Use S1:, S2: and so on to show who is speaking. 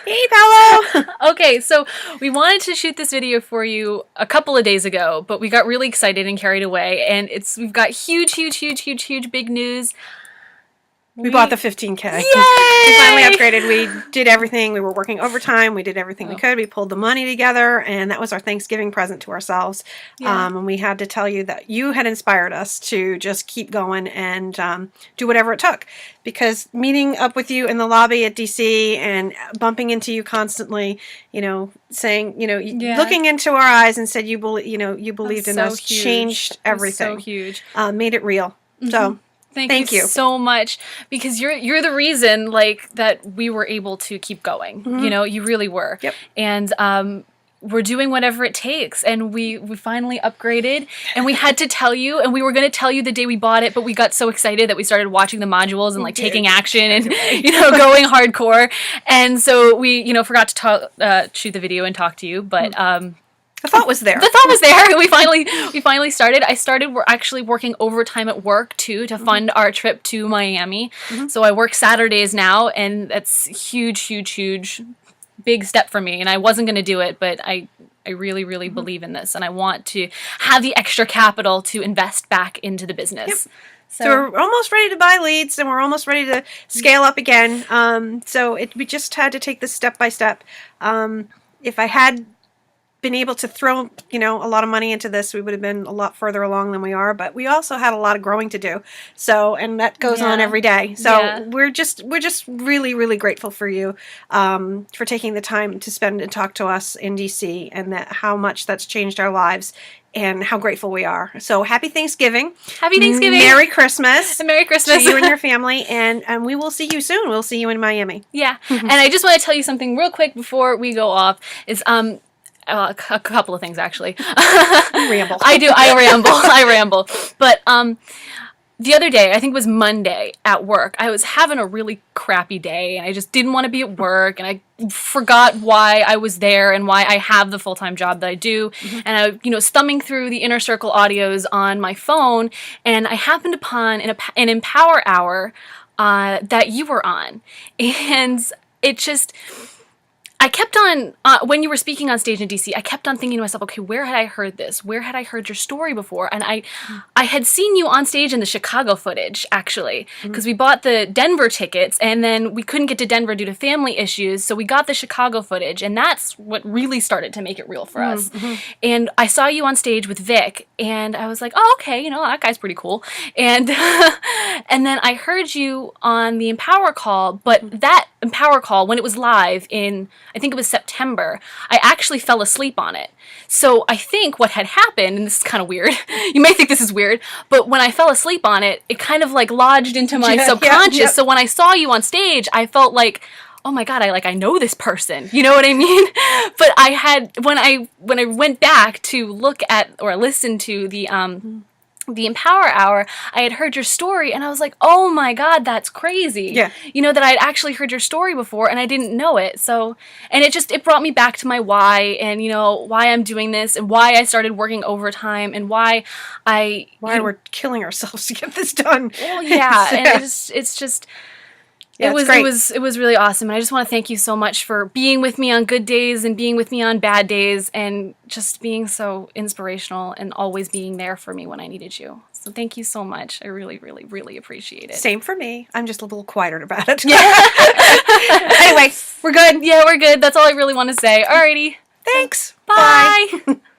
S1: Hey, Paulo.
S2: Okay, so we wanted to shoot this video for you a couple of days ago, but we got really excited and carried away, and we've got huge big news.
S1: We bought the 15K. We finally
S2: Yay!
S1: upgraded. We did everything. We were working overtime. We did everything we
S2: Oh,
S1: could. We pulled the money together, and that was our Thanksgiving present to ourselves.
S2: yeah.
S1: And we had to tell you that you had inspired us to just keep going and do whatever it took. Because meeting up with you in the lobby at DC and bumping into you constantly, saying,
S2: Yeah.
S1: looking into our eyes and said you believed in
S2: So
S1: us,
S2: huge.
S1: changed
S2: It was
S1: everything.
S2: so huge.
S1: Made it real. So.
S2: Thank you so much, because you're the reason that we were able to keep going. You really were.
S1: Yep.
S2: And we're doing whatever it takes, and we finally upgraded, and we had to tell you, and we were going to tell you the day we bought it, but we got so excited that we started watching the modules and taking action and going hardcore, and so we forgot to shoot the video and talk to you, but
S1: the thought was there.
S2: The thought was there. We finally started. We're actually working overtime at work too to fund our trip to Miami. So I work Saturdays now, and that's huge, big step for me. And I wasn't going to do it, but I really believe in this, and I want to have the extra capital to invest back into the business.
S1: Yep. So we're almost ready to buy leads, and we're almost ready to scale up again. We just had to take this step by step. If I had been able to throw, a lot of money into this, we would have been a lot further along than we are, but we also had a lot of growing to do. So, and that goes on every day. So we're just really grateful for you, for taking the time to spend and talk to us in DC, and how much that's changed our lives and how grateful we are. So happy Thanksgiving.
S2: Happy Thanksgiving.
S1: Merry Christmas.
S2: And Merry Christmas
S1: to you and your family, and we will see you soon. We'll see you in Miami.
S2: Yeah. And I just want to tell you something real quick before we go off. Is a couple of things, actually.
S1: You ramble.
S2: I do. I ramble. But the other day, I think it was Monday at work, I was having a really crappy day, and I just didn't want to be at work, and I forgot why I was there and why I have the full-time job that I do. And I, was thumbing through the Inner Circle audios on my phone, and I happened upon an Empower Hour that you were on, and it just... I kept on, when you were speaking on stage in DC, I kept on thinking to myself, okay, where had I heard this? Where had I heard your story before? And I had seen you on stage in the Chicago footage, actually, because we bought the Denver tickets, and then we couldn't get to Denver due to family issues, so we got the Chicago footage, and that's what really started to make it real for us. And I saw you on stage with Vic, and I was like, oh, okay, that guy's pretty cool. And and then I heard you on the Empower call, but that Empower call, when it was live in, I think it was September, I actually fell asleep on it. So I think what had happened, and this is kind of weird, you may think this is weird, but when I fell asleep on it, it kind of lodged into my subconscious. So when I saw you on stage, I felt like, oh my God, I know this person. You know what I mean? But I had, when I went back to look at or listen to the Empower Hour, I had heard your story, and I was like, oh my God, that's crazy.
S1: Yeah.
S2: That I had actually heard your story before, and I didn't know it. So, and it brought me back to my why, and why I'm doing this, and why I started working overtime, and why
S1: we're killing ourselves to get this done.
S2: Well, yeah, and it's just...
S1: Yeah,
S2: it was really awesome, and I just want to thank you so much for being with me on good days and being with me on bad days, and just being so inspirational and always being there for me when I needed you. So thank you so much. I really appreciate it.
S1: Same for me. I'm just a little quieter about it.
S2: Yeah.
S1: Anyway, we're good.
S2: Yeah, we're good. That's all I really want to say. Alrighty.
S1: Thanks.
S2: Bye.